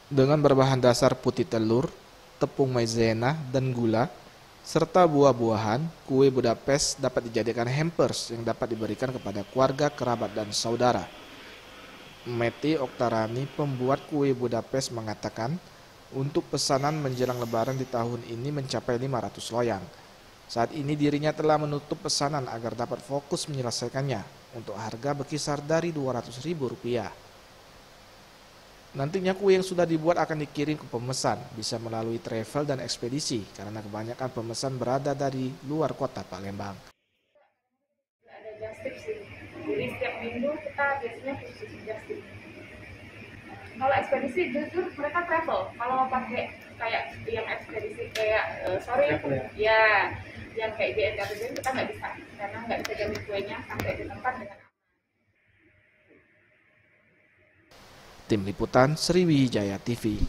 Dengan berbahan dasar putih telur, tepung maizena, dan gula, serta buah-buahan, kue Budapest dapat dijadikan hampers yang dapat diberikan kepada keluarga, kerabat, dan saudara. Mety Oktarani, pembuat kue Budapest, mengatakan untuk pesanan menjelang Lebaran di tahun ini mencapai 500 loyang. Saat ini dirinya telah menutup pesanan agar dapat fokus menyelesaikannya untuk harga berkisar dari Rp200.000. Nantinya kue yang sudah dibuat akan dikirim ke pemesan, bisa melalui travel dan ekspedisi, karena kebanyakan pemesan berada dari luar kota Palembang. Ada just tip sih. Jadi setiap minggu kita biasanya khusus just tip. Kalau ekspedisi jujur mereka travel. Kalau pakai kayak yang ekspedisi kayak ya yang kayak GNTT kita nggak bisa karena nggak bisa jamin kuenya sampai di tempat dengan Tim Liputan Sriwijaya TV.